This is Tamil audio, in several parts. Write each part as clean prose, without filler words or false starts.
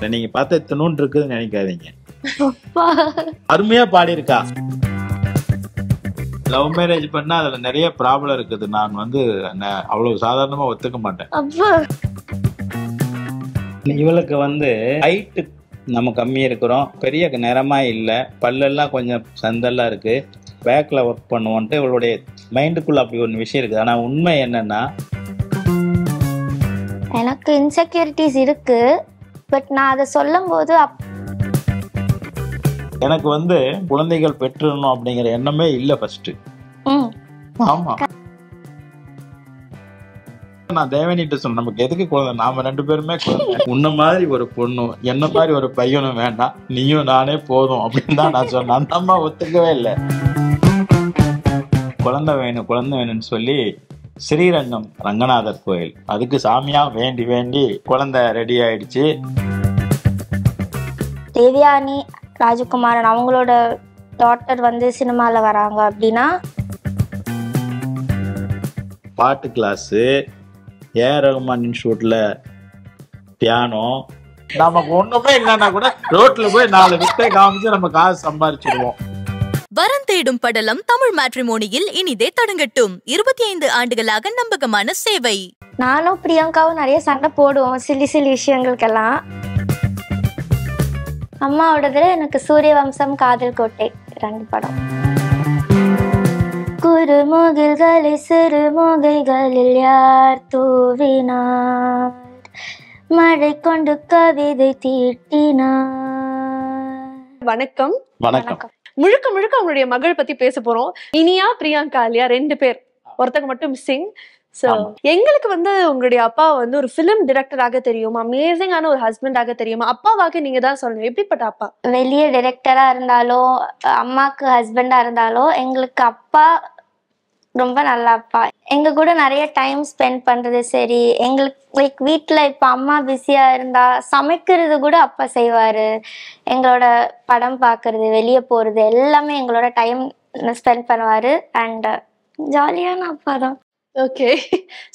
நினைக்கிறேன். நீங்க பார்த்த இத்தனூன் இருக்குதுன்னு நினைக்காதீங்க. அருமையா பாடியிருக்கா. லவ் மேரேஜ் பண்ணா அதுல நிறைய ப்ராப்ளம் இருக்குது. நான் அவ்வளவு சாதாரணமா ஒத்துக்க மாட்டேன். இவளுக்கு ஹைட்டு நம்ம கம்மி இருக்கிறோம், பெரிய நிறமா இல்லை, பல்லெல்லாம் கொஞ்சம் சந்தெல்லாம் இருக்கு, பேக்ல ஒர்க் பண்ணுவோன்ட்டு இவளுடைய மைண்டுக்குள்ள அப்படி ஒரு விஷயம் இருக்குது. ஆனா உண்மை என்னன்னா எனக்கு இன்செக்யூரிட்டிஸ் இருக்கு. பட் நான் அதை சொல்லும் போது எனக்கு குழந்தைகள் பெற்றுணும் அப்படிங்கிற எண்ணமே இல்லை ஃபர்ஸ்ட். ஆமா, நான் தேவனிட்டு சொன்னேன், நமக்கு எதுக்கு குழந்தை, நாம 2 பேருமே குழந்தை, உன்ன மாதிரி ஒரு பொண்ணும் என்ன மாதிரி ஒரு பையனும் வேண்டாம், நீயும் நானே போதும் அப்படின்னு தான் நான் சொன்னேன். அந்த அம்மா ஒத்துக்கவே இல்லை. குழந்தை வேணும்னு சொல்லி ஸ்ரீரங்கம் ரங்கநாதர் கோயில் அதுக்கு சாமியா வேண்டி வேண்டி குழந்தை ரெடி ஆயிடுச்சு. தேவயானி ராஜகுமாரன் அவங்களோட டாட்டர் சினிமால வராங்க அப்படின்னா பாட்டு கிளாஸு, ஏஆர் ரஹ்மான் இன்ஸ்டியூட்ல பியானோ, நமக்கு ஒண்ணுமே இல்லைன்னா கூட ரோட்ல போய் 4 வித்தை காமிச்சு நம்ம காசு சம்பாதிச்சிடுவோம். வரம் தேடும் படலம் தமிழ் மேட்ரிமோனியில் இனிதே தொடங்கட்டும். 25 ஆண்டுகளாக நம்பகமான சேவை. நானும் பிரியங்காவும் நிறைய சண்டை போடுவோம் சில்லி விஷயங்களுக்கெல்லாம். அம்மாவோடதுல எனக்கு சூரிய வம்சம், காதல் கோட்டை 2 படம். குறுமுகில்களை சிறுமுகைகளில் யார் தூவினார், மழை கொண்டு கவிதை தீட்டினார். வணக்கம். வணக்கம். முழுக்க அவங்களுடைய மகள் பத்தி பேச போறோம். இனியா பிரியங்கா இல்லையா, 2 பேர், ஒருத்தங்க மட்டும் மிஸ்ஸிங். சோ எங்களுக்கு உங்களுடைய அப்பா ஒரு பிலிம் டைரக்டராக தெரியும், அமேசிங்கான ஒரு ஹஸ்பண்டாக தெரியும். அப்பாவாக நீங்க தான் சொல்லணும், எப்படிப்பட்ட அப்பா? வெளியே டைரக்டரா இருந்தாலோ அம்மாக்கு ஹஸ்பண்டா இருந்தாலோ எங்களுக்கு அப்பா ரொம்ப நல்ல அப்பா. எங்க கூட நிறைய டைம் ஸ்பெண்ட் பண்றது சரி. எங்களுக்கு லைக் வீட்டுல இப்ப அம்மா பிஸியா இருந்தா சமைக்கிறது கூட அப்பா செய்வாரு. எங்களோட படம் பாக்குறது, வெளியே போறது எல்லாமே எங்களோட டைம் ஸ்பெண்ட் பண்ணுவாரு. அண்ட் ஜாலியான அப்பா தான். ஓகே.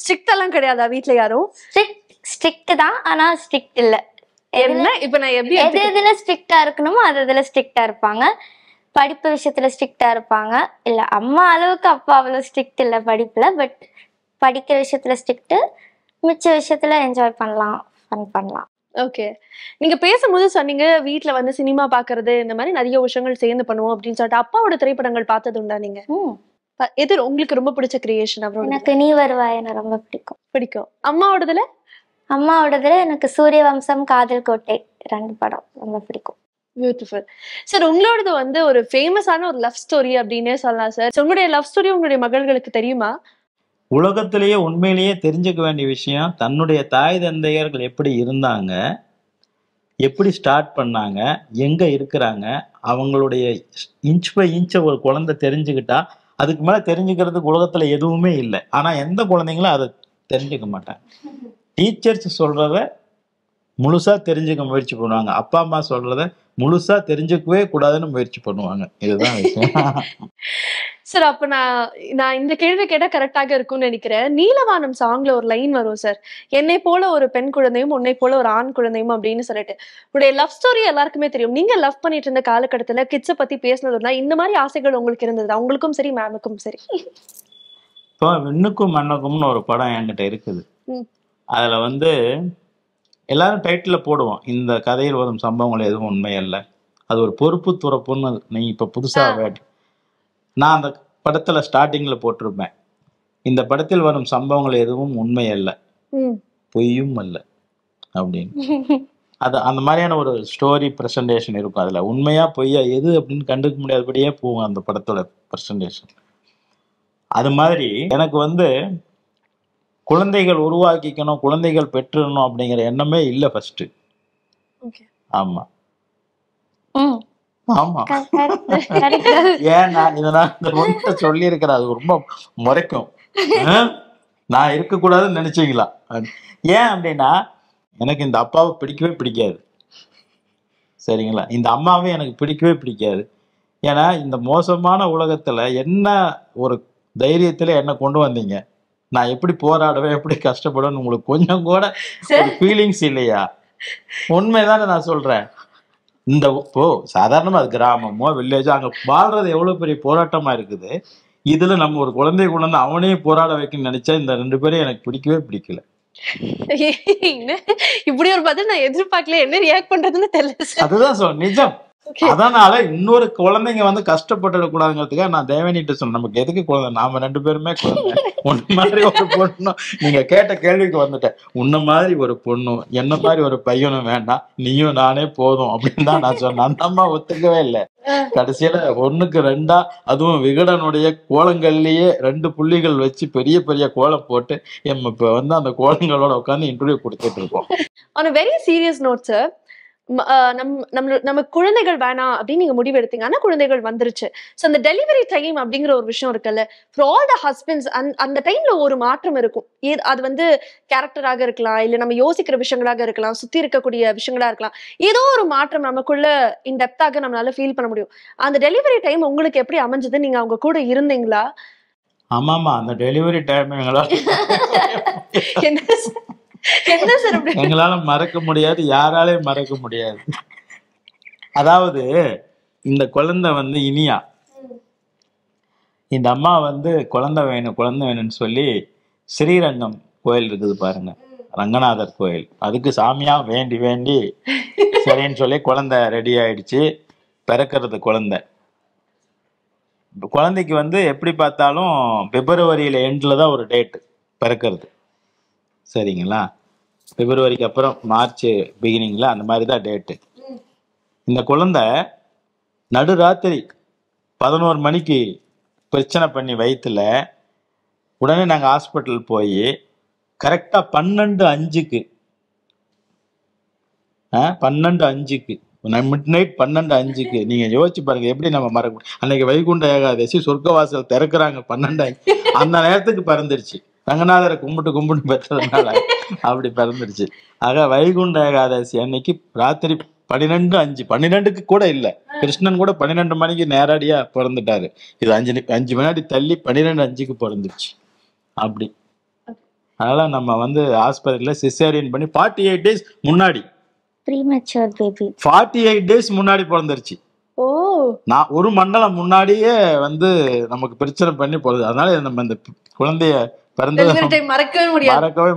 ஸ்ட்ரிக்ட் எல்லாம் கிடையாதா வீட்டுல யாரும்? ஸ்ட்ரிக்ட் தான், ஆனா ஸ்ட்ரிக்ட் இல்ல. என்ன இப்ப நான் எப்படி எதுல ஸ்ட்ரிக்டா இருக்கணுமோ அதுல ஸ்ட்ரிக்டா இருப்பாங்க. படிப்பு விஷயத்துல ஸ்ட்ரிக்டா இருப்பாங்க. இல்ல அம்மா அளவுக்கு அப்பா அவ்வளவு ஸ்ட்ரிக்ட் இல்ல படிப்புல. பட் படிக்கிற விஷயத்துல ஸ்ட்ரிக்ட், மிச்ச விஷயத்துல என்ஜாய் பண்ணலாம், ஃபன் பண்ணலாம். ஓகே. நீங்க பேசும்போது சொன்னீங்க வீட்டுல சினிமா பாக்குறது இந்த மாதிரி நிறைய விஷயங்கள் சேர்ந்து பண்ணுவோம் அப்படின்னு சொல்லிட்டு. அப்பாவோட திரைப்படங்கள் பார்த்தது உண்டா நீங்க? எது உங்களுக்கு ரொம்ப பிடிச்ச கிரியேஷன் அவரோட? எனக்கு நீ வருவாய் எனக்கு ரொம்ப பிடிக்கும். அம்மாவோடதுல எனக்கு சூரிய வம்சம், காதல் கோட்டை 2 படம் ரொம்ப பிடிக்கும். Beautiful sir. உங்களோடது ஒரு ஃபேமஸான ஒரு லவ் ஸ்டோரி அப்படின்னே சொல்லலாம் சார். உங்களுடைய லவ் ஸ்டோரி உங்களுடைய மகள்களுக்கு தெரியுமா? உலகத்திலேயே உண்மையிலேயே தெரிஞ்சுக்க வேண்டிய விஷயம், தன்னுடைய தாய் தந்தையர்கள் எப்படி இருந்தாங்க, எப்படி ஸ்டார்ட் பண்ணாங்க, எங்க இருக்கிறாங்க, அவங்களுடைய இன்ச் பை இன்ச் ஒரு குழந்தை தெரிஞ்சுக்கிட்டா அதுக்கு மேல தெரிஞ்சுக்கிறதுக்கு உலகத்துல எதுவுமே இல்லை. ஆனா எந்த குழந்தைங்களும் அதை தெரிஞ்சுக்க மாட்டாங்க. டீச்சர்ஸ் சொல்றத முழுசா தெரிஞ்சுக்க முயற்சி பண்ணுவாங்க, அப்பா அம்மா சொல்றத முழுசா தெரிஞ்சுக்கவே கூடாதுன்னு முயற்சி பண்ணுவாங்க. இதுதான் விஷயம். சார் அப்ப நான் இந்த கேள்வி கேட்டா கரெக்டாக இருக்கும்னு நினைக்கிறேன். நீலவானம் சாங்ல ஒரு லைன் வரும் சார், என்னை போல ஒரு பெண் குழந்தையும் உன்னை போல ஒரு ஆண் குழந்தையும் அப்படின்னு சொல்லிட்டு. உங்களுடைய லவ் ஸ்டோரி எல்லாருக்குமே தெரியும். நீங்க லவ் பண்ணிட்டு இருந்த காலகட்டத்துல கிட்ஸை பத்தி பேசினதுனா இந்த மாதிரி ஆசைகள் உங்களுக்கு இருந்தது? உங்களுக்கும் சரி மேமுக்கும் சரி. இப்போ விண்ணுக்கும் மண்ணுக்கும்னு ஒரு படம் என்கிட்ட இருக்குது. அதுல எல்லாரும் டைட்டில் போடுவோம், இந்த கதையில் வரும் சம்பவங்கள் எதுவும் உண்மை அல்ல, அது ஒரு பொறுப்பு துறப்புன்னு நீ இப்போ புதுசாக நான் அந்த படத்துல ஸ்டார்டிங்ல போட்டிருப்பேன், இந்த படத்தில் வரும் சம்பவங்கள் எதுவும் உண்மை அல்ல, பொய்யும் அல்ல அப்படின்னு. அது அந்த மாதிரியான ஒரு ஸ்டோரி ப்ரெசன்டேஷன் இருக்கும். அதுல உண்மையா பொய்யா எது அப்படின்னு கண்டுக்க முடியாதபடியே போகும் அந்த படத்தோட ப்ரெசன்டேஷன். அது மாதிரி எனக்கு குழந்தைகள் உருவாக்கிக்கணும், குழந்தைகள் பெற்றுணும் அப்படிங்கிற எண்ணமே இல்லை ஃபர்ஸ்ட். ஆமா ஆமா ஏன் நான் இதெல்லாம் இந்த ஒன்றை சொல்லி இருக்கிறேன், அது ரொம்ப முறைக்கும். நான் இருக்கக்கூடாதுன்னு நினைச்சீங்களா? ஏன் அப்படின்னா எனக்கு இந்த அப்பாவை பிடிக்கவே பிடிக்காது, சரிங்களா? இந்த அம்மாவை எனக்கு பிடிக்கவே பிடிக்காது. ஏன்னா இந்த மோசமான உலகத்துல என்ன ஒரு தைரியத்துல என்ன கொண்டு வந்தீங்க, நான் எப்படி போராடுவேன், எப்படி கஷ்டப்படுவேன்னு உங்களுக்கு கொஞ்சம் கூட ஃபீலிங்ஸ் இல்லையா? உண்மைதானே நான் சொல்றேன். இந்த இப்போ சாதாரணமா அது கிராமமோ வில்லேஜோ அங்க வாழ்றது எவ்வளவு பெரிய போராட்டமா இருக்குது. இதுல நம்ம ஒரு குழந்தைய கொண்டு வந்து அவனையும் போராட வைக்கணும்னு நினைச்சா இந்த 2 பேரும் எனக்கு பிடிக்கவே பிடிக்கல. என்ன இப்படி ஒரு பதில் நான் எதிர்பார்க்கல, என்ன ரியாக்ட் பண்றதுன்னு தெரியல சார். அதுதான் சொல் நிஜம். அதனால இன்னொரு குழந்தைங்க வந்து கஷ்டப்பட்டுட கூடாதுங்கிறதுக்காக நான் தேவனிட்டு சொன்னேன், நமக்கு எதுக்கு குழந்தை, நாம 2 பேருமே குழந்தை. உன்ன மாதிரி ஒரு பொண்ணும், நீங்க கேட்ட கேள்விக்கு வந்துட்டேன், உன்ன மாதிரி ஒரு பொண்ணும் என்ன மாதிரி ஒரு பையனும் வேண்டாம், நீயும் நானே போதும் அப்படின்னு தான் நான் சொன்னேன். அந்த அம்மா ஒத்துக்கவே இல்லை. கடைசியில 1க்கு 2 அதுவும் விகடனுடைய கோலங்கள்லயே 2 புள்ளிகள் வச்சு பெரிய பெரிய கோலம் போட்டு இப்ப வந்து அந்த கோலங்களோட உட்காந்து இன்டர்வியூ கொடுத்துட்டு இருக்கோம். On a very serious note sir, நம்ம குழந்தைகள் வேணாம் அப்படின்னு நீங்க முடிவு எடுத்தீங்க, ஆனா குழந்தைகள் வந்துருச்சு. ஸோ அந்த டெலிவரி டைம் அப்படிங்கிற ஒரு விஷயம் இருக்குல்ல, ஃபார் ஆல் த ஹஸ்பண்ட்ஸ் அந்த டைம்ல ஒரு மாற்றம் இருக்கும். அது வந்து கேரக்டராக இருக்கலாம், இல்ல நம்ம யோசிக்கிற விஷயங்களாக இருக்கலாம், சுத்தி இருக்கக்கூடிய விஷயங்களா இருக்கலாம். ஏதோ ஒரு மாற்றம் நமக்குள்ள இன்டெப்தாக நம்மளால ஃபீல் பண்ண முடியும். அந்த டெலிவரி டைம் உங்களுக்கு எப்படி அமைஞ்சது? நீங்க அவங்க கூட இருந்தீங்களா? ஆமாமா, அந்த டெலிவரி டைம் என்ன சார் எங்களால மறக்க முடியாது, யாராலையும் மறக்க முடியாது. அதாவது இந்த குழந்தை வந்து இனியா, இந்த அம்மா வந்து குழந்தை வேணும்னு சொல்லி ஸ்ரீரங்கம் கோயில் இருக்குது பாருங்க, ரங்கநாதர் கோயில், அதுக்கு சாமியா வேண்டி வேண்டி சரின்னு சொல்லி குழந்தை ரெடி ஆயிடுச்சு. பிறக்கிறது குழந்தைக்கு வந்து எப்படி பார்த்தாலும் பிப்ரவரியில எண்டில் தான் ஒரு டேட்டு பிறக்கிறது, சரிங்களா? பிப்ரவரிக்கு அப்புறம் மார்ச் பிகினிங்ல அந்த மாதிரி தான் டேட்டு. இந்த குழந்தை நடுராத்திரி 11 மணிக்கு பிரச்சனை பண்ணி வயிற்றுல, உடனே நாங்கள் ஹாஸ்பிட்டல் போய் கரெக்டாக 12:05 மிட் நைட் 12:05 நீங்க யோசிச்சு பாருங்க எப்படி நம்ம மறக்க. அன்னைக்கு வைகுண்ட ஏகாதசி, சொர்க்கவாசல் திறக்கிறாங்க 12:05, அந்த நேரத்துக்கு பிறந்துருச்சு. ரங்கநாதரை கும்பிட்டு பெற்றதுனால அப்படி பிறந்துருச்சு. ஆக வைகுண்ட ஏகாதசி அன்னைக்கு ராத்திரி 12:05, 12க்கு கூட இல்லை, கிருஷ்ணன் கூட 12 மணிக்கு நேரடியா பிறந்துட்டாரு. இது 5 வினாடி தள்ளி 12:05க்கு பிறந்துருச்சு. அப்படி அதனால நம்ம வந்து ஆஸ்பத்திரியில சிசேரியன் பண்ணி 48 டேஸ் முன்னாடி, ப்ரீமெச்சூர் பேபி 48 டேஸ் முன்னாடி பிறந்துருச்சு. ஓ, நான் ஒரு மண்டலம் முன்னாடியே வந்து நமக்கு பிரச்சனை பண்ணி போடுது. அதனால நம்ம இந்த குழந்தைய டெலிவரி டைம் மறக்கவே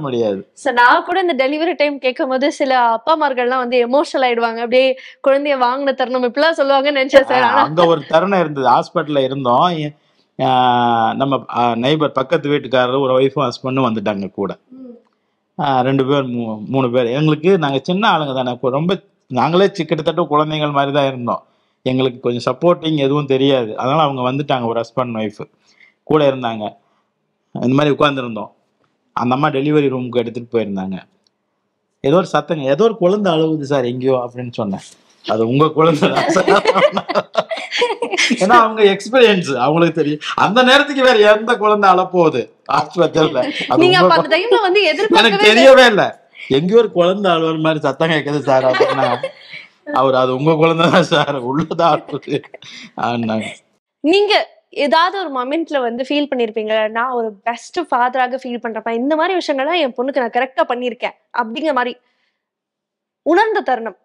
முடியாது. நான் கூட இந்த டெலிவரி டைம் கேட்கும் போது சில அப்பாமார்கள்லாம் வந்து எமோஷனல் ஆயிடுவாங்க, அப்படியே குழந்தைய வாங்கின தருணம் இப்படிலாம் சொல்லுவாங்கன்னு நினைச்சேன் சார். அங்க ஒரு தருணம் இருந்தது, ஹாஸ்பிட்டல்ல இருந்தோம். நம்ம நெய்பர் பக்கத்து வீட்டுக்காரர் ஒரு ஒய்ஃபும் ஹஸ்பண்டும் வந்துட்டாங்க கூட. 2 பேர் 3 பேர். எங்களுக்கு நாங்கள் சின்ன ஆளுங்க தானே, ரொம்ப நாங்களே கிட்டத்தட்ட குழந்தைகள் மாதிரி தான் இருந்தோம். எங்களுக்கு கொஞ்சம் சப்போர்ட்டிங் எதுவும் தெரியாது. அதனால அவங்க வந்துட்டாங்க, ஒரு ஹஸ்பண்ட் ஒய்ஃபு கூட இருந்தாங்க. இந்த மாதிரி உட்காந்துருந்தோம். அந்த அம்மா டெலிவரி ரூமுக்கு எடுத்துகிட்டு போயிருந்தாங்க. ஏதோ ஒரு சத்தங்க, ஏதோ ஒரு குழந்தை அழுவுது சார் எங்கேயோ அப்படின்னு சொன்னேன். அது உங்க குழந்தை தான் சார். ஏன்னா அவங்க எக்ஸ்பீரியன்ஸ், அவங்களுக்கு தெரியும். அந்த நேரத்துக்கு வேற எந்த குழந்தை அழப்போகுது ஆஸ்பத்திரியில, எனக்கு தெரியவே இல்லை. எங்கேயோ ஒரு குழந்தை அழுவுற மாதிரி சத்தம் கேட்குது சார் அப்படின்னா, அவர் அது உங்க குழந்தை தான் சார், உள்ளதான் அழுவுது. நீங்க ஏதாவது ஒரு மொமெண்ட்ல வந்து ஃபீல் பண்ணிருப்பீங்க, நான் ஒரு பெஸ்ட் ஃபாதராக ஃபீல் பண்றப்ப இந்த மாதிரி விஷயங்கள்லாம் என் பொண்ணுக்கு நான் கரெக்டா பண்ணிருக்கேன் அப்படிங்கிற மாதிரி உணர்ந்த தருணம்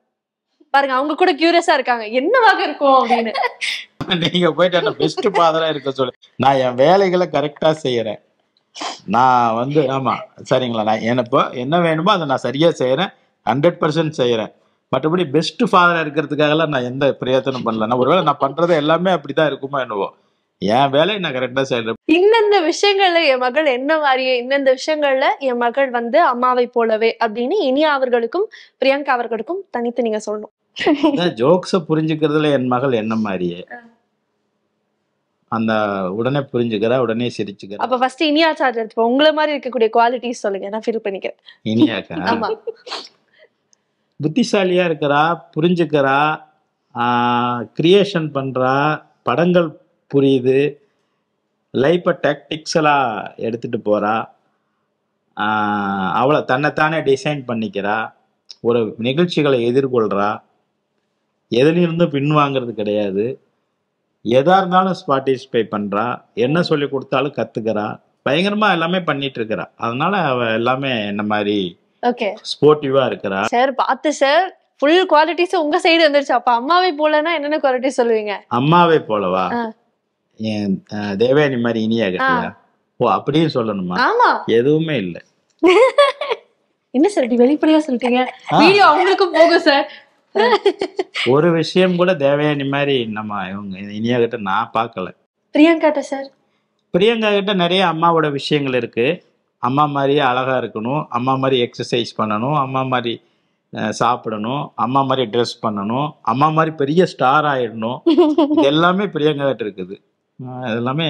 பாருங்க. அவங்க கூட கியூரியஸா இருக்காங்க, என்னவாக இருக்கும் அப்படின்னு. நீங்க போயிட்டு பெஸ்ட் ஃபாதரா இருக்க சொல்லு, நான் என் வேலைகளை கரெக்டா செய்யறேன், நான் வந்து ஆமா சரிங்களா, நான் எனக்கு என்ன வேணுமோ அதை நான் சரியா செய்யறேன், 100% செய்யறேன். மற்றபடி பெஸ்ட் ஃபாதரா இருக்கிறதுக்காகலாம் நான் எந்த பிரயத்தனம் பண்ணல. நான் ஒருவேளை நான் பண்றது எல்லாமே அப்படிதான் இருக்குமோ என்னவோ, என் வேலையை நான் கரெக்டா செய்யறேன். இன்னெந்த விஷயங்கள்ல என் மகள் என்ன மாதிரியே, இன்னெந்த விஷயங்கள்ல என் மகள் வந்து அம்மாவை போலவே அப்படின்னு இனியா அவர்களுக்கும் பிரியங்கா அவர்களுக்கும் தனித்து நீங்க சொல்லணும். ஜோக்ஸ புரிஞ்சுக்கிறதுல என் மகள் என்ன மாதிரியே, அந்த உடனே புரிஞ்சுக்கிறா, உடனே சிரிச்சுக்கிறா. அப்ப ஃபர்ஸ்ட் இனியா சார்ஜ் எடுத்துப்போம். உங்களை மாதிரி இருக்கக்கூடிய குவாலிட்டிஸ் சொல்லுங்க, நான் ஃபீல் பண்ணிக்கிறேன். இனியாக்கா ஆமா, புத்திசாலியா இருக்கிறா, புரிஞ்சுக்கிறா, கிரியேஷன் பண்றா, படங்கள் புரியுது, லைஃப்பை டாக்டிக்ஸலாக எடுத்துட்டு போறா, அவளை தன்னைத்தானே டிசைன் பண்ணிக்கிறா, ஒரு நிகழ்ச்சிகளை எதிர்கொள்றா, எதுலிருந்தும் பின்வாங்கிறது கிடையாது, எதா இருந்தாலும் பார்ட்டிசிபேட் பண்றா, என்ன சொல்லி கொடுத்தாலும் கத்துக்கிறா, பயங்கரமா எல்லாமே பண்ணிட்டு இருக்கிறா. அதனால அவ எல்லாமே என்ன மாதிரி ஓகே ஸ்போர்ட்டிவா இருக்கிறா. சார் பார்த்து சார் ஃபுல் குவாலிட்டிஸ் உங்க சைடு வந்துருச்சு. அப்ப அம்மாவை போலனா என்னென்ன குவாலிட்டி சொல்லுவீங்க? அம்மாவை போலவா? என் தேவயானி மாதிரி இனியா கட்டியா? ஓ அப்படியே சொல்லணுமா? ஆமா. எதுவுமே இல்ல. என்ன சார் வெளிப்படையா சொல்லிட்டீங்க? வீடியோ அவங்களுக்கும் போகும் சார். ஒரு விஷயம் கூட தேவயானி மாதிரி நம்ம இவங்க இனியா கிட்ட நான் பார்க்கல. பிரியங்காட்ட சார்? பிரியங்கா கிட்ட நிறைய அம்மாவோட விஷயங்கள் இருக்கு. அம்மா மாதிரியே அழகா இருக்கணும், அம்மா மாதிரி எக்ஸசைஸ் பண்ணணும், அம்மா மாதிரி சாப்பிடணும், அம்மா மாதிரி ட்ரெஸ் பண்ணணும், அம்மா மாதிரி பெரிய ஸ்டார் ஆயிடணும். இது எல்லாமே பிரியங்கா கிட்ட இருக்குது. எல்லாமே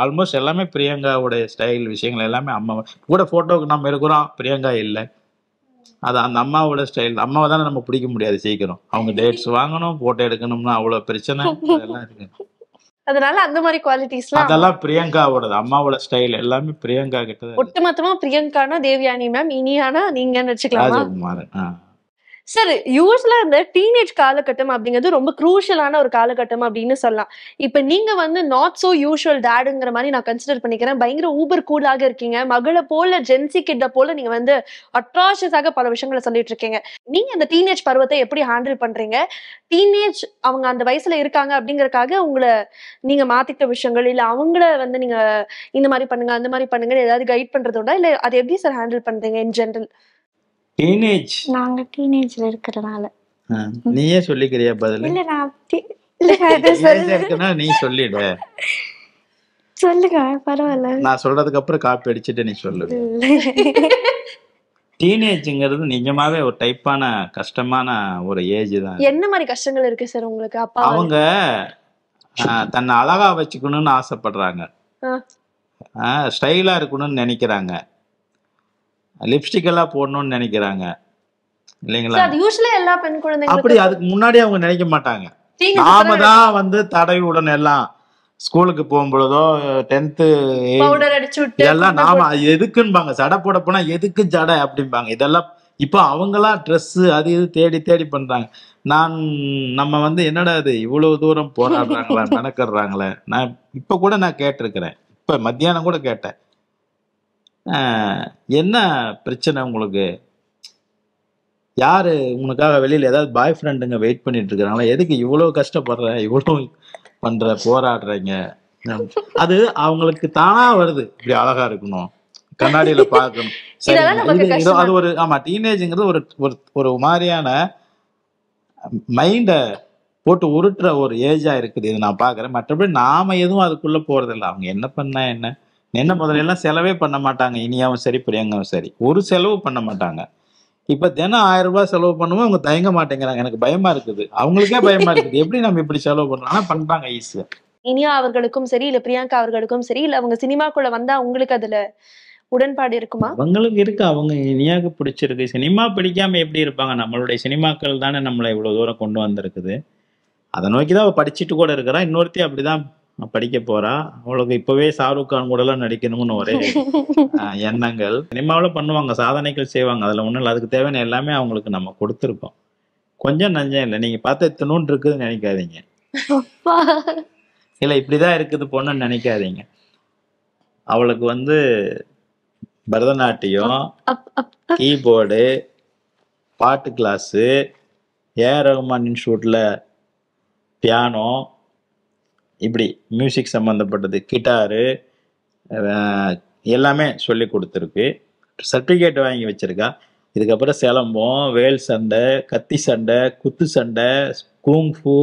ஆல்மோஸ்ட் எல்லாமே பிரியங்காவோட ஸ்டைல் விஷயங்கள் எல்லாமே அம்மா கூட. போட்டோவுக்கு நம்ம இருக்கிறோம், பிரியங்கா இல்லை. அது அந்த அம்மாவோட ஸ்டைல். அம்மாவை தானே நம்ம பிடிக்க முடியாது சீக்கிரம். அவங்க டேட்ஸ் வாங்கணும், போட்டோ எடுக்கணும்னா அவ்வளோ பிரச்சனை அதெல்லாம் இருக்கு. அதனால அந்த மாதிரி குவாலிட்டிஸ்லாம் அதெல்லாம் பிரியங்காவோட அம்மாவோட ஸ்டைல் எல்லாமே பிரியங்கா கிட்ட. ஒட்டுமொத்தமா பிரியங்கானா தேவயானி மேம், இனியானா நீங்கன்னு வச்சுக்கலாமா? ராஜகுமாரன். சார் யூஸ்வலா இந்த டீனேஜ் காலகட்டம் அப்படிங்கிறது ரொம்ப குரூஷியலான ஒரு காலகட்டம் அப்படின்னு சொல்லலாம். இப்ப நீங்க வந்து நாட் சோ யூஷுவல் டேடுங்கிற மாதிரி நான் கன்சிடர் பண்ணிக்கிறேன். பயங்கர ஊபர் கூலாக இருக்கீங்க. மகளை போல ஜென்சி கிட்ட போல நீங்க வந்து அட்ராஷியஸாக பல விஷயங்களை சொல்லிட்டு இருக்கீங்க. நீங்க அந்த டீனேஜ் பருவத்தை எப்படி ஹேண்டில் பண்றீங்க? டீனேஜ் அவங்க அந்த வயசுல இருக்காங்க அப்படிங்கறக்காக உங்களை நீங்க மாத்திட்ட விஷயங்கள் இல்ல அவங்கள வந்து நீங்க இந்த மாதிரி பண்ணுங்க அந்த மாதிரி பண்ணுங்க ஏதாவது கைட் பண்றதோட இல்ல அதை எப்படி சார் ஹேண்டில் பண்றீங்க இன் ஜெனரல்? டீனேஜ் நாங்க டீனேஜ்ல இருக்கறனால நீயே சொல்லிக்கிறியா பதில்? இல்ல நான் இருக்குன்னா நீ சொல்லிடு. சொல்லுங்க பரவாயில்ல. நான் சொல்றதுக்கு அப்புறம் காப்பி அடிச்சுட்டு நீ சொல்லு. டீனேஜ்ங்கிறது நிஜமாவே ஒரு டைப்பான கஷ்டமான ஒரு ஏஜ் தான். என்ன மாதிரி கஷ்டங்கள் இருக்கு சார் உங்களுக்கு? அப்பா அவங்க தன்னை அழகா வச்சுக்கணும்னு ஆசைப்படுறாங்க, ஸ்டைலா இருக்கணும்னு நினைக்கிறாங்க, லிப்ஸ்டிக் எல்லாம் போடணும்னு நினைக்கிறாங்க இல்லைங்களா? அப்படி அதுக்கு முன்னாடி அவங்க நினைக்க மாட்டாங்க. நாம தான் வந்து தடவியுடன் எல்லாம் ஸ்கூலுக்கு போகும்பொழுதோ 10th இதெல்லாம் நாம எதுக்குன்பாங்க. ஜடை போட போனா எதுக்கு ஜடை அப்படிம்பாங்க. இதெல்லாம் இப்போ அவங்களாம் ட்ரெஸ் அது இது தேடி தேடி பண்றாங்க. நம்ம வந்து என்னடா இது இவ்வளவு தூரம் போராடுறாங்களா மெனக்கடுறாங்களே. நான் இப்ப கூட நான் கேட்டிருக்கிறேன். இப்ப மத்தியானம் கூட கேட்டேன், என்ன பிரச்சனை உங்களுக்கு? யாரு உனக்காக வெளியில ஏதாவது பாய் ஃப்ரெண்டுங்க வெயிட் பண்ணிட்டு இருக்கிறாங்களா? எதுக்கு இவ்வளவு கஷ்டப்படுற, இவ்வளவு பண்ற, போராடுறீங்க? அது அவங்களுக்கு தானா வருது. இப்படி அழகா இருக்கணும், கண்ணாடியில பார்க்கணும். அது ஒரு ஆமா டீனேஜ்ங்கிறது ஒரு மாதிரியான மைண்ட போட்டு உருட்டுற ஒரு ஏஜா இருக்குது. இது நான் பாக்குறேன். மற்றபடி நாம எதுவும் அதுக்குள்ள போறதில்லை. அவங்க என்ன பண்ணா என்ன முதல்ல எல்லாம் செலவே பண்ண மாட்டாங்க. இனியாவும் சரி பிரியங்காவும் சரி ஒரு செலவு பண்ண மாட்டாங்க. இப்ப தினம் 1000 ரூபாய் செலவு பண்ணுவோம். அவங்க தயங்க மாட்டேங்கிறாங்க. எனக்கு பயமா இருக்குது, அவங்களுக்கே பயமா இருக்குது. எப்படி நம்ம இப்படி செலவு பண்றோம்? ஆனா பண்றாங்க ஈஸியா. இனியா அவர்களுக்கும் சரி இல்ல பிரியங்கா அவர்களுக்கும் சரி இல்ல அவங்க சினிமாக்குள்ள வந்தா உங்களுக்கு அதுல உடன்பாடு இருக்குமா? அவங்களுக்கு இருக்கு. அவங்க இனியாவுக்கு பிடிச்சிருக்கு. சினிமா பிடிக்காம எப்படி இருப்பாங்க? நம்மளுடைய சினிமாக்கள் தானே நம்மளை இவ்வளவு தூரம் கொண்டு வந்திருக்குது. அதை நோக்கிதான் அவ படிச்சுட்டு கூட இருக்கிறா. இன்னொருத்தி அப்படிதான் படிக்க போறா. அவளுக்கு இப்பவே ஷாருக் கான் கூட எல்லாம் நடிக்கணும்னு ஒரே எண்ணங்கள். சினிமாவில பண்ணுவாங்க, சாதனைகள் செய்வாங்க. அதுல ஒண்ணும் இல்லை. அதுக்கு தேவையான எல்லாமே அவங்களுக்கு நம்ம கொடுத்துருக்கோம். கொஞ்சம் நஞ்சம் இல்லை. நீங்க பார்த்த இத்தனூன் இருக்குதுன்னு நினைக்காதீங்க. இல்ல இப்படிதான் இருக்குது பொண்ணுன்னு நினைக்காதீங்க. அவளுக்கு வந்து பரதநாட்டியம், கீபோர்டு, பாட்டு கிளாஸு, ஏஆர் ரஹ்மான் இன்ஸ்டியூட்ல பியானோ, இப்படி மியூசிக் சம்மந்தப்பட்டது, கிட்டாரு எல்லாமே சொல்லி கொடுத்துருக்கு. சர்டிஃபிகேட் வாங்கி வச்சிருக்கா. இதுக்கப்புறம் சிலம்பம், வேல் சண்டை, கத்தி சண்டை, குத்து சண்டை, கூங்ஃபு,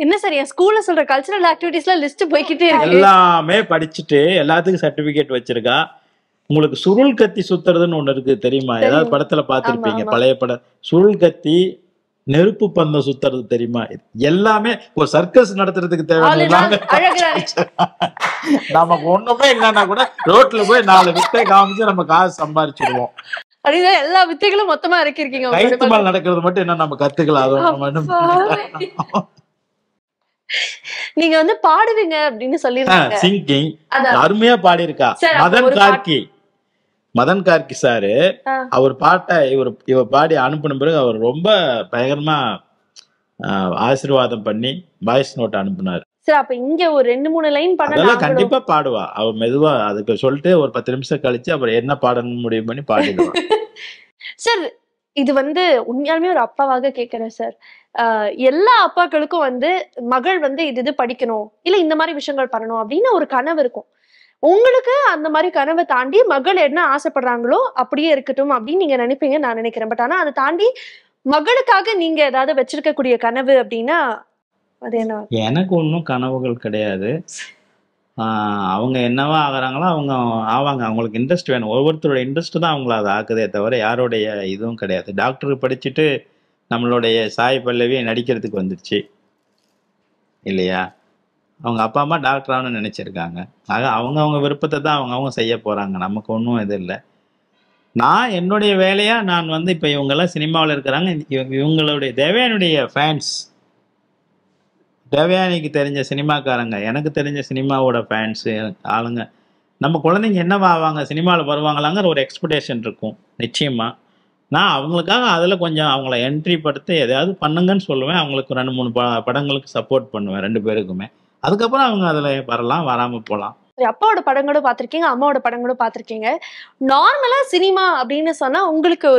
என்ன சார் என் ஸ்கூல்ல சொல்ற கல்ச்சரல் ஆக்டிவிட்டீஸ்ல லிஸ்ட் போய்கிட்டே இருக்கு. எல்லாமே படிச்சுட்டு எல்லாத்துக்கும் சர்டிபிகேட் வச்சிருக்கா. உங்களுக்கு சுருள் கத்தி சுத்துறதுன்னு ஒண்ணு இருக்கு தெரியுமா? ஏதாவது படத்துல பாத்திருப்பீங்க, பழைய படம். சுருள் கத்தி, நெருப்பு பந்தம் சுத்துறது தெரியுமா? எல்லாமே ஒரு சர்க்கஸ் நடத்துறதுக்கு தேவையான நமக்கு ஒண்ணுமே இல்லைன்னா கூட ரோட்ல போய் 4 வித்தை காமிச்சு நம்ம காசு சம்பாரிச்சிருவோம். அப்படிதான் எல்லா வித்தைகளும் மொத்தமா இறக்கிருக்கீங்க. கைத்து மேல் நடக்கிறது மட்டும் என்ன நம்ம கத்துக்கலாம். நீங்க வந்து பாடுவீங்க அப்படின்னு சொல்லிருக்காங்க. சிங்கிங் அருமையா பாடி இருக்கா. மதன் கார்கி சாரு அவர் பாட்டை இவர் பாடி அனுப்பின பிறகு அவர் ரொம்ப பயங்கரமா ஆசீர்வாதம் பண்ணி வாய்ஸ் நோட் அனுப்புனாரு. சார் அப்ப இங்க ஒரு 2-3 லைன் அதெல்லாம் கண்டிப்பா பாடுவா. அவ மெதுவா அதுக்கு சொல்லிட்டு ஒரு 10 நிமிஷம் கழிச்சு அப்புறம் என்ன பாடணும் முடிவு பண்ணி பாடிடுவா. சார் இது வந்து உண்மையாலுமே ஒரு அப்பாவாக கேட்கிறேன் சார். எல்லா அப்பாக்களுக்கும் வந்து மகள் வந்து இது படிக்கணும், இல்ல இந்த மாதிரி விஷயங்கள் பண்ணணும் அப்படின்னு ஒரு கனவு இருக்கும். உங்களுக்கு அந்த மாதிரி கனவை தாண்டி மகள் என்ன ஆசைப்படுறாங்களோ அப்படியே இருக்கட்டும் அப்படின்னு நீங்க நினைப்பீங்கன்னு நான் நினைக்கிறேன். பட் ஆனா அதை தாண்டி மகளுக்காக நீங்க ஏதாவது வச்சிருக்கக்கூடிய கனவு அப்படின்னா அது என்ன? எனக்கு ஒன்றும் கனவுகள் கிடையாது. அவங்க என்னவா ஆகுறாங்களோ அவங்க ஆவாங்க. அவங்களுக்கு இன்ட்ரெஸ்ட் வேணும். ஒவ்வொருத்தரோட இன்ட்ரெஸ்ட் தான் அவங்கள அதை ஆக்குதே தவிர யாருடைய இதுவும் கிடையாது. டாக்டருக்கு படிச்சுட்டு நம்மளுடைய சாய் பல்லவி நடிக்கிறதுக்கு வந்துருச்சு இல்லையா? அவங்க அப்பா அம்மா டாக்டர் ஆகணும்னு நினைச்சிருக்காங்க. ஆக அவங்க விருப்பத்தை தான் அவங்க செய்ய போறாங்க. நமக்கு ஒன்றும் இது இல்லை. நான் என்னுடைய வேலையா நான் வந்து இப்போ இவங்கெல்லாம் சினிமாவில் இருக்கிறாங்க. இவங்களுடைய தேவயானுடைய ஃபேன்ஸ், தேவயானிக்கு தெரிஞ்ச சினிமாக்காரங்க, எனக்கு தெரிஞ்ச சினிமாவோட ஃபேன்ஸு ஆளுங்க, நம்ம குழந்தைங்க என்னவா ஆவாங்க, சினிமாவில் வருவாங்களாங்கிற ஒரு எக்ஸ்பெக்டேஷன் இருக்கும் நிச்சயமாக. நான் அவங்களுக்காக அதில் கொஞ்சம் அவங்கள என்ட்ரி படுத்தி எதையாவது பண்ணுங்கன்னு சொல்லுவேன். அவங்களுக்கு 2-3 படங்களுக்கு சப்போர்ட் பண்ணுவேன் 2 பேருக்குமே. அதுக்கப்புறம் அவங்க அதில் வரலாம், வராமல் போகலாம். அப்பாவோட படங்களும் பார்த்திருக்கீங்க, அம்மாவோட படங்களும் பார்த்திருக்கீங்க. நார்மலா சினிமா அப்படின்னு சொன்னா உங்களுக்கு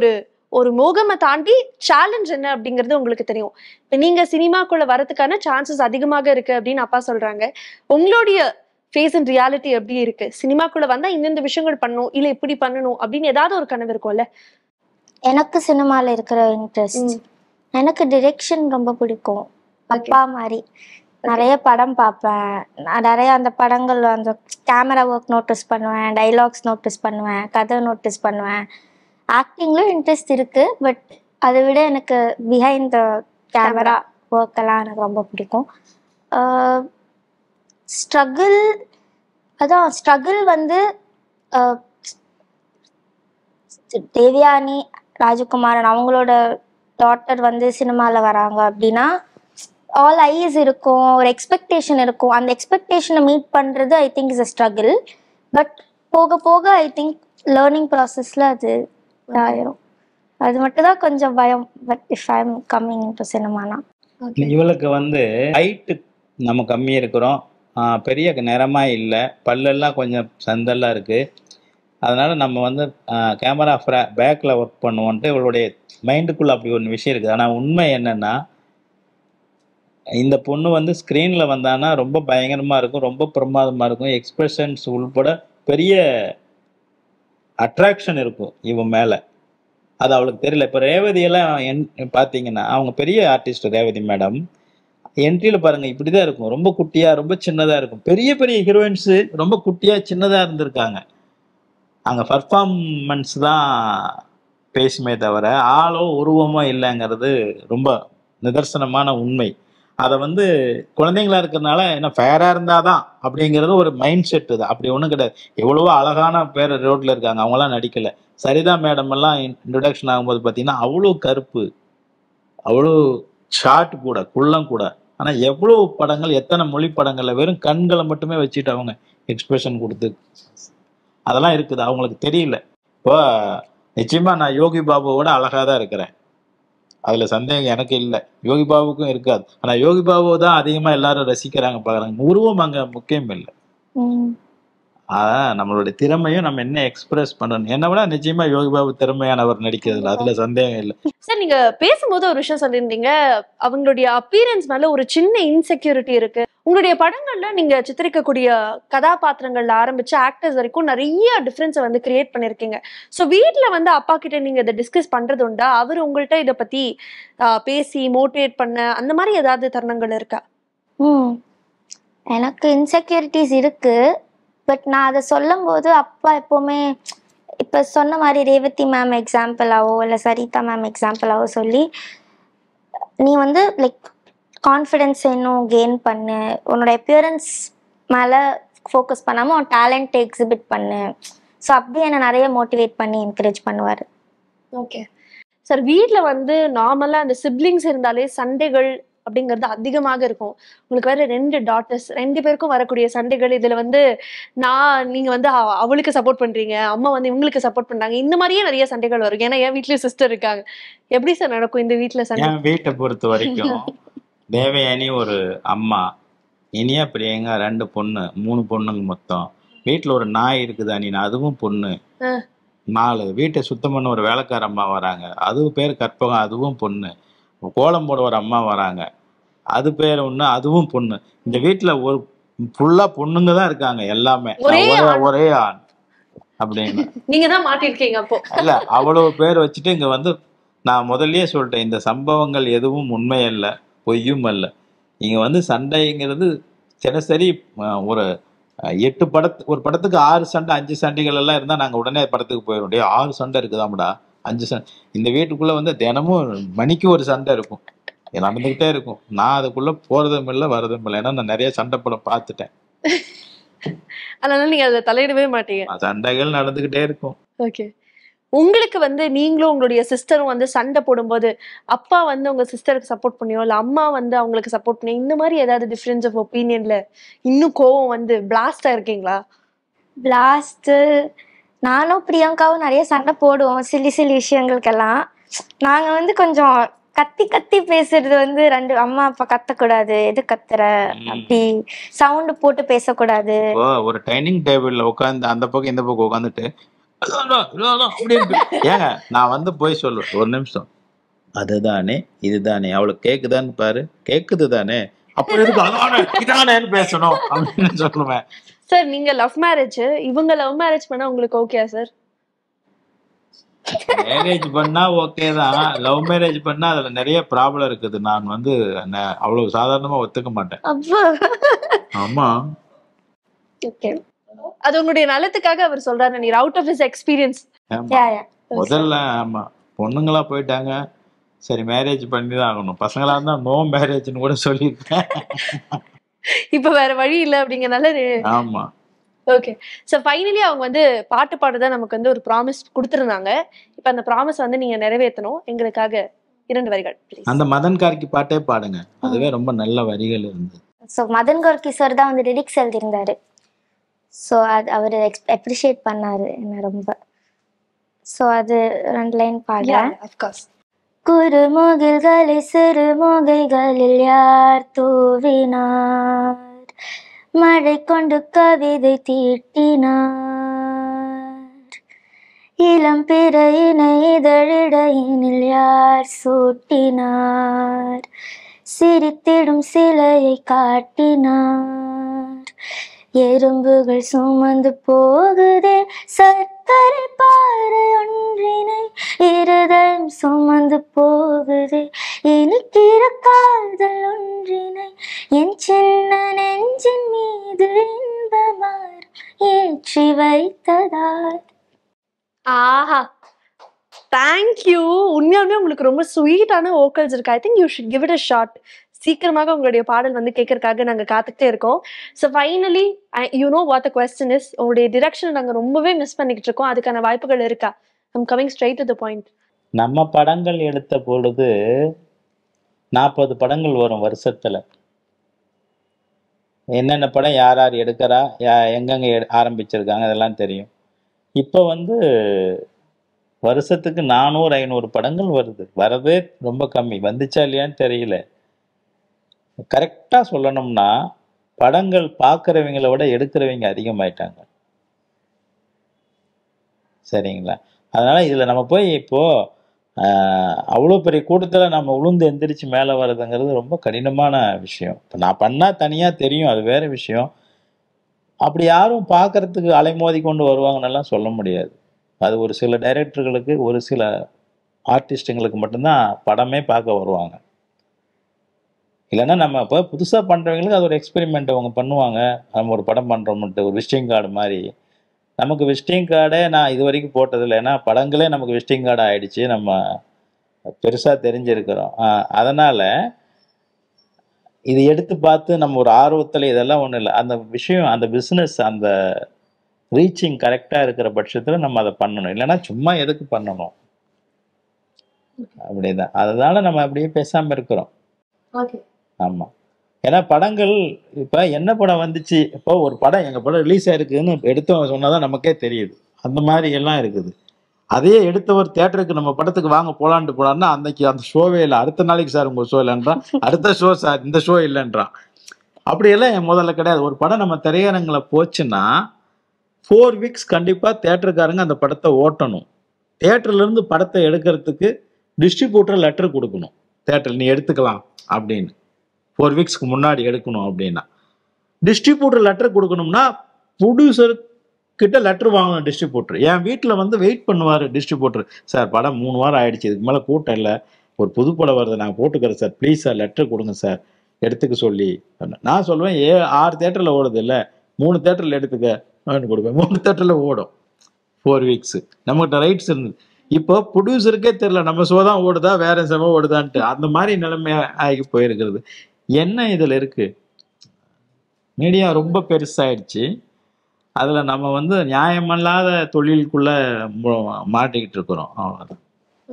ஒரு மோகமை தாண்டி சேலஞ்ச் என்ன அப்படிங்கிறது உங்களுக்கு தெரியும். இப்ப நீங்க சினிமாக்குள்ள வரதுக்கான சான்சஸ் அதிகமாக இருக்கு அப்படின்னு அப்பா சொல்றாங்க. உங்களுடைய ஃபேஸ் அண்ட் ரியாலிட்டி எப்படி இருக்கு? சினிமாக்குள்ள வந்தா இந்த விஷயங்கள் பண்ணணும், இல்ல இப்படி பண்ணணும் அப்படின்னு ஏதாவது ஒரு கனவு இருக்கும்ல? எனக்கு சினிமாவில் இருக்கிற இன்ட்ரெஸ்ட், எனக்கு டிரெக்ஷன் ரொம்ப பிடிக்கும். அப்பா மாதிரி நிறைய படம் பார்ப்பேன். நான் நிறைய அந்த படங்கள் அந்த கேமரா ஒர்க் நோட்டீஸ் பண்ணுவேன், டைலாக்ஸ் நோட்டீஸ் பண்ணுவேன், கதை நோட்டீஸ் பண்ணுவேன். ஆக்டிங்லும் இன்ட்ரெஸ்ட் இருக்கு. பட் அதை விட எனக்கு பிஹைண்ட் த கேமரா ஒர்க்கெல்லாம் எனக்கு ரொம்ப பிடிக்கும். ஸ்ட்ரகிள் வந்து தேவயானி ராஜகுமாரன் அவங்களோட டாட்டர் வந்து சினிமாவில் வராங்க அப்படின்னா ஆல் ஐஸ் இருக்கும், ஒரு எக்ஸ்பெக்டேஷன் இருக்கும். அந்த எக்ஸ்பெக்டேஷனை மீட் பண்ணுறது I think is a struggle. But போக போக ஐ திங்க் லேர்னிங் ப்ராசஸில் அது ஆயிரும். அது மட்டும் தான் கொஞ்சம் பயம். But if I am coming to சினிமானா, இவளுக்கு வந்து ஹைட்டு நம்ம கம்மி இருக்கிறோம், பெரிய நிறமாக இல்லை, பல்லெல்லாம் கொஞ்சம் சந்தெல்லாம் இருக்குது. அதனால் நம்ம வந்து கேமரா பேக்கில் ஒர்க் பண்ணுவோன்ட்டு இவளுடைய மைண்டுக்குள்ளே அப்படி ஒரு விஷயம் இருக்குது. ஆனால் உண்மை என்னென்னா, இந்த பொண்ணு வந்து ஸ்க்ரீனில் வந்தான்னா ரொம்ப பயங்கரமாக இருக்கும், ரொம்ப பிரமாதமாக இருக்கும். எக்ஸ்பிரஷன்ஸ் உள்பட பெரிய அட்ராக்ஷன் இருக்கும் இவன் மேலே. அது அவளுக்கு தெரியல. இப்போ ரேவதியெல்லாம் பார்த்தீங்கன்னா அவங்க பெரிய ஆர்டிஸ்ட். ரேவதி மேடம் என்ட்ரியில் பாருங்கள் இப்படி தான் இருக்கும், ரொம்ப குட்டியாக ரொம்ப சின்னதாக இருக்கும். பெரிய பெரிய ஹீரோயின்ஸு ரொம்ப குட்டியாக சின்னதாக இருந்திருக்காங்க. அங்கே பர்ஃபார்மன்ஸ் தான் பேசுமே தவிர ஆளோ உருவமோ இல்லைங்கிறது ரொம்ப நிதர்சனமான உண்மை. அதை வந்து குழந்தைங்களா இருக்கிறதுனால என்ன ஃபேராக இருந்தால் தான் அப்படிங்கிறது ஒரு மைண்ட் செட்டு தான். அப்படி ஒன்றும் கிடையாது. எவ்வளவோ அழகான பேர் ரோட்டில் இருக்காங்க, அவங்களாம் நடிக்கலை. சரிதா மேடம் எல்லாம் இன்ட்ரடக்ஷன் ஆகும்போது பார்த்தீங்கன்னா அவ்வளோ கருப்பு, அவ்வளோ ஷார்ட் கூட, குள்ளம் கூட. ஆனால் எவ்வளோ படங்கள், எத்தனை மொழி படங்களில் வெறும் கண்களை மட்டுமே வச்சுட்டு அவங்க எக்ஸ்பிரஷன் கொடுத்து அதெல்லாம் இருக்குது. அவங்களுக்கு தெரியல. இப்போ நிச்சயமாக நான் யோகி பாபுவோட அழகாக தான் இருக்கிறேன், அதில் சந்தேகம் எனக்கு இல்லை. யோகி பாபுக்கும் இருக்காது. ஆனால் யோகி பாபு தான் அதிகமாக எல்லாரும் ரசிக்கிறாங்க, பார்க்குறாங்க. உருவம் அங்கே முக்கியம் இல்லை. நம்மளுடைய திறமையும் நம்ம என்ன எக்ஸ்பிரஸ் பண்ணணும். என்ன விட நிச்சயமா யோகி பாபு திறமையானவர் நடிக்கிறதுல, அதுல சந்தேகம் இல்லை. சார் நீங்க பேசும்போது ஒரு விஷயம் சொல்லியிருந்தீங்க, அவங்களுடைய அப்பியரன்ஸ் மேல ஒரு சின்ன இன்செக்யூரிட்டி இருக்கு. உங்களுடைய படங்கள்ல நீங்க சித்தரிக்கக்கூடிய கதாபாத்திரங்கள்ல ஆரம்பிச்சு ஆக்டர்ஸ் வரைக்கும் நிறைய டிஃபரன்ஸை வந்து கிரியேட் பண்ணிருக்கீங்க. ஸோ வீட்டுல வந்து அப்பா கிட்ட நீங்க இதை டிஸ்கஸ் பண்றது உண்டா? அவர் உங்கள்கிட்ட இதை பத்தி பேசி மோட்டிவேட் பண்ண அந்த மாதிரி ஏதாவது தருணங்கள் இருக்கா? எனக்கு இன்செக்யூரிட்டிஸ் இருக்கு. பட் நான் அதை சொல்லும் போது அப்பா எப்போவுமே இப்போ சொன்ன மாதிரி ரேவதி மேம் எக்ஸாம்பிளாவோ இல்லை சரிதா மேம் எக்ஸாம்பிளாவோ சொல்லி, நீ வந்து லைக் கான்ஃபிடென்ஸ் இன்னும் கெயின் பண்ணு, உன்னோட அப்பியரன்ஸ் மேலே ஃபோக்கஸ் பண்ணாமல் உன் டேலண்ட்டை எக்ஸிபிட் பண்ணு. ஸோ அப்படி என்னை நிறைய மோட்டிவேட் பண்ணி என்கரேஜ் பண்ணுவார். ஓகே சார், வீட்டில் வந்து நார்மலாக அந்த சிப்ளிங்ஸ் இருந்தாலே சண்டைகள் அப்படிங்கிறது அதிகமாக இருக்கும். உங்களுக்கு வேற 2 டாட்டர்ஸ், 2 பேருக்கும் வரக்கூடிய சண்டைகள். இதுல வந்து நீங்க வந்து அவளுக்கு சப்போர்ட் பண்றீங்க, அம்மா வந்து இவங்களுக்கு சப்போர்ட் பண்றாங்க, இந்த மாதிரியே நிறைய சண்டைகள் வரும். ஏன்னா என் வீட்லயும் சிஸ்டர் இருக்காங்க. எப்படி சார் நடக்கும் இந்த வீட்டுல சண்டை? என் வீட்டை பொறுத்த வரைக்கும் தேவயானி ஒரு அம்மா, இனியா பிரியங்கா 2 பொண்ணு, 3 பொண்ணுங்க மொத்தம். வீட்டுல ஒரு நாய் இருக்குதா நீ, அதுவும் பொண்ணு. 4 வீட்டை சுத்தம் பண்ண ஒரு வேலைக்கார அம்மா வராங்க, அது பேர் கற்பகம், அதுவும் பொண்ணு. கோலம் போட ஒரு அம்மா வராங்க, அது பேர் ஒண்ணு, அதுவும் பொண்ணு. இந்த வீட்டுல ஒரு ஃபுல்லா பொண்ணுங்க தான் இருக்காங்க எல்லாமே, ஒரே ஆண் அப்படின்னு. நீங்க தான் மாட்டிருக்கீங்க அப்போ. இல்ல, அவ்வளவு பேர் வச்சுட்டு இங்க வந்து நான் முதல்லயே சொல்லிட்டேன், இந்த சம்பவங்கள் எதுவும் உண்மை அல்ல, பொய்யும் அல்ல. இங்க வந்து சண்டைங்கிறது தினசரி ஒரு 8 ஒரு படத்துக்கு 6 சண்டை 5 சண்டைகள் எல்லாம் இருந்தா நாங்க உடனே படத்துக்கு போயிடும். 6 சண்டை இருக்குதாம்டா, 5 சண்டை. இந்த வீட்டுக்குள்ள வந்து தினமும் மணிக்கு ஒரு சண்டை இருக்கும், நடந்துகிட்டே இருக்கும். நான் அதுக்குள்ள போறதும் இல்லை வரதும் இல்லை, ஏன்னா நான் நிறைய சண்டை படம் பார்த்துட்டேன். அதனால நீங்க அதுல தலையிடவே மாட்டீங்க. சண்டைகள் நடந்துகிட்டே இருக்கும். ஓகே. உங்களுக்கு வந்து நீங்களும் உங்களுடைய சிஸ்டரும் வந்து சண்டை போடும்போது அப்பா வந்து உங்க சிஸ்டருக்கு சப்போர்ட் பண்ணியோ இல்ல அம்மா வந்து அவங்களுக்கு சப்போர்ட் பண்ணியோ இந்த மாதிரி ஏதாவது டிஃபரன்ஸ் ஆஃப் ஒப்பீனியன்ல இன்னும் கோவம் வந்து பிளாஸ்டா இருக்கீங்களா? பிளாஸ்ட் நானும் பிரியங்காவும் நிறைய சண்டை போடுவோம் சில்லி விஷயங்களுக்கெல்லாம். நாங்க வந்து கொஞ்சம் கத்தி கத்தி பேசுறது வந்து அம்மா அப்பா கத்தக்கூடாது, எது கத்துற அப்படி சவுண்ட் போட்டு பேசக்கூடாது. ஒரு டைனிங் டேபிள்ல உட்காந்து அந்த பக்கம் இந்த பக்கம் உட்காந்துட்டு ஏங்க நான் வந்து போய் சொல்லுவேன், ஒரு நிமிஷம், அதுதானே இதுதானே, அவளுக்கு கேக்குதான்னு பாரு, கேக்குது தானே, அப்புறம் எதுக்கு அதானே இதானேன்னு பேசணும் அப்படின்னு சொல்லுவேன். சார் நீங்க லவ் மேரேஜ், இவங்க லவ் மேரேஜ் பண்ணா உங்களுக்கு ஓகே சார்? மேரேஜ் பண்ணா ஓகே தான், லவ் மேரேஜ் பண்ணா அதுல நிறைய ப்ராப்ளம் இருக்குது. நான் வந்து அவ்வளவு சாதாரணமா ஒத்துக்க மாட்டேன். ஆமா, அது உங்களுடைய நலத்துக்காக அவர் சொல்றாரு, நீங்க அவுட் ஆஃப் ஹிஸ் எக்ஸ்பீரியன்ஸ். முதல்ல ஆமா பொண்ணுங்களா போயிட்டாங்க, சரி மேரேஜ் பண்ணி தான் ஆகணும், பசங்களா இருந்தா நோ மேரேஜ்னு கூட சொல்லியிருக்கேன். இப்ப வேற வழி இல்ல அப்படிங்கறனால. ஆமா. ஓகே. சோ ஃபைனலி அவங்க வந்து பாட்டு பாடுறதா நமக்கு வந்து ஒரு ப்ராமிஸ் கொடுத்திருந்தாங்க. இப்ப அந்த ப்ராமிஸ் வந்து நீங்க நிறைவேற்றணும். எங்களுக்காக 2 வரிகள் ப்ளீஸ். அந்த மதன் கார்கி பாட்டே பாடுங்க, அதுவே ரொம்ப நல்ல வரிகள் இருந்தது. ஸோ மதன் கார்கி சார் தான் வந்து லிரிக்ஸ் எழுதியிருந்தாரு. ஸோ அது அவர் அப்ரிஷியேட் பண்ணாரு என்ன ரொம்ப. ஸோ அது 2 லைன் பாடுறேன். அஃப்கோர்ஸ். குறுமுகில்களை சிறுமுகைகளில் யார் தூவினார், மழை கொண்டு கவிதை தீட்டினார், இளம் பிறையினை இதழிடையினில் யார் சூட்டினார், சிரித்திடும் சிலையை காட்டினார், எறும்புகள் சுமந்து போகுதே சர்க்கரை பாறை ஒன்றினை, இருதயம் சுமந்து போகுதே இனிக்கிற காதல் ஒன்றினை, என் சின்ன நெஞ்சின் மீது இன்பமார் ஏற்றி வைத்ததார். ஆஹா, தேங்க்யூ. உண்மையாலுமே உங்களுக்கு ரொம்ப ஸ்வீட்டான வோக்கல்ஸ் இருக்கு. I think you should give it a shot. சீக்கிரமாக உங்களுடைய பாடல் வந்து கேட்கறதுக்காக நாங்க காத்துக்கிட்டே இருக்கோம். So finally you know what the question is, உங்களுடைய டிரெக்ஷன் நாங்க ரொம்பவே மிஸ் பண்ணிக்கிட்டு இருக்கோம். அதுக்கான வாய்ப்புகள் இருக்கா? I'm coming straight to the point. நம்ம படங்கள் எடுத்த பொழுது 40 படங்கள் வரும் வருஷத்துல. என்னென்ன படம் யார் யார் எடுக்கிறா, எங்கெங்க ஆரம்பிச்சிருக்காங்க அதெல்லாம் தெரியும். இப்போ வந்து வருஷத்துக்கு 400-500 படங்கள் வருது. வரதே ரொம்ப கம்மி. வந்துச்சா இல்லையான்னு தெரியல. கரெக்டாக சொல்லணும்னா படங்கள் பார்க்குறவங்களை விட எடுக்கிறவங்க அதிகமாயிட்டாங்க. சரிங்களா? அதனால் இதில் நம்ம போய் இப்போது அவ்வளோ பெரிய கூட்டத்தில் நம்ம உளுந்து எந்திரிச்சு மேலே வர்றதுங்கிறது ரொம்ப கடினமான விஷயம். இப்போ நான் பண்ணால் தனியாக தெரியும், அது வேறு விஷயம். அப்படி யாரும் பார்க்குறதுக்கு அலைமோதி கொண்டு வருவாங்கன்னெல்லாம் சொல்ல முடியாது. அது ஒரு சில டைரக்டர்களுக்கு, ஒரு சில ஆர்டிஸ்ட்டுங்களுக்கு மட்டும்தான் படமே பார்க்க வருவாங்க. இல்லைன்னா நம்ம இப்போ புதுசாக பண்ணுறவங்களுக்கு அது ஒரு எக்ஸ்பெரிமெண்ட் அவங்க பண்ணுவாங்க. நம்ம ஒரு படம் பண்ணுறோம்ட்டு ஒரு விசிட்டிங் கார்டு மாதிரி. நமக்கு விசிட்டிங் கார்டே நான் இது வரைக்கும் போட்டதில்லை. ஏன்னா படங்களே நமக்கு விசிட்டிங் கார்டு ஆகிடுச்சு, நம்ம பெருசாக தெரிஞ்சிருக்கிறோம். அதனால் இது எடுத்து பார்த்து நம்ம ஒரு ஆர்வத்தில் இதெல்லாம் ஒன்றும் இல்லை. அந்த விஷயம், அந்த பிஸ்னஸ், அந்த ரீச்சிங் கரெக்டாக இருக்கிற பட்சத்தில் நம்ம அதை பண்ணணும். இல்லைன்னா சும்மா எதுக்கு பண்ணணும் அப்படிதான். அதனால நம்ம அப்படியே பேசாமல் இருக்கிறோம். ஆமாம். ஏன்னா படங்கள் இப்போ என்ன படம் வந்துச்சு, இப்போ ஒரு படம் எங்கள் படம் ரிலீஸ் ஆயிருக்குன்னு எடுத்தவங்க சொன்னால் தான் நமக்கே தெரியுது. அந்த மாதிரி எல்லாம் இருக்குது. அதே எடுத்தவர் தியேட்டருக்கு நம்ம படத்துக்கு வாங்க போலான்ட்டு போலான்னா அன்னைக்கு அந்த ஷோவே இல்லை, அடுத்த நாளைக்கு சார் உங்கள் ஷோ இல்லைன்றான், அடுத்த ஷோ சார் இந்த ஷோ இல்லைன்றான். அப்படியெல்லாம் என் முதல்ல கிடையாது. ஒரு படம் நம்ம திரையரங்கில் போச்சுன்னா 4 வீக்ஸ் கண்டிப்பாக தேட்டருக்காரங்க அந்த படத்தை ஓட்டணும். தேட்டர்லேருந்து படத்தை எடுக்கிறதுக்கு டிஸ்ட்ரிபியூட்டர் லெட்டர் கொடுக்கணும். தேட்டரில் நீ எடுத்துக்கலாம் அப்படின்னு 4 வீக்ஸ்க்கு முன்னாடி எடுக்கணும் அப்படின்னா. டிஸ்ட்ரிபியூட்டர் லெட்டர் கொடுக்கணும்னா ப்ரொடியூசர் கிட்ட லெட்டர் வாங்கணும் டிஸ்ட்ரிபியூட்டர். என் வீட்டில் வந்து வெயிட் பண்ணுவார் டிஸ்ட்ரிபியூட்டர். சார் படம் 3 வாரம் ஆயிடுச்சு, இதுக்கு மேலே கூட்டம் இல்லை, ஒரு புது படம் வருது, நான் போட்டுக்கிறேன் சார், ப்ளீஸ் சார் லெட்டர் கொடுங்க சார் எடுத்துக்க சொல்லி. நான் சொல்லுவேன் 6 தேட்டரில் ஓடுது இல்லை, 3 தேட்டரில் எடுத்துக்க கொடுப்பேன். 3 தேட்டரில் ஓடும் 4 வீக்ஸு. நம்மகிட்ட ரைட்ஸ் இருந்தது. இப்போ ப்ரொடியூசருக்கே தெரியல நம்ம ஷோ தான் ஓடுதா வேற செம ஓடுதான்ட்டு. அந்த மாதிரி நிலைமை ஆகி போயிருக்கிறது. என்ன இதில் இருக்கு, மீடியா ரொம்ப பெருசாயிடுச்சு. அதில் நம்ம வந்து நியாயமில்லாத தொழிலுக்குள்ள மாட்டிக்கிட்டு இருக்கிறோம், அவ்வளோதான்.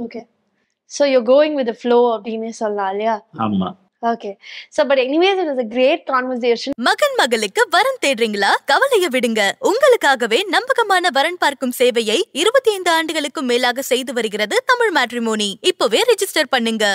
Okay, so you going with flow அப்படின்னு சொல்லலாம் இல்லையா? ஆமா. Okay, so but anyways it is a great conversation. மகன் மகளுக்கு வரன் தேடுறீங்களா? கவலைய விடுங்க. உங்களுக்காகவே நம்பகமான வரன் பார்க்கும் சேவையை 25 ஆண்டுகளுக்கும் மேலாக செய்து வருகிறது தமிழ் மேட்ரிமோனி. இப்பவே ரெஜிஸ்டர் பண்ணுங்க.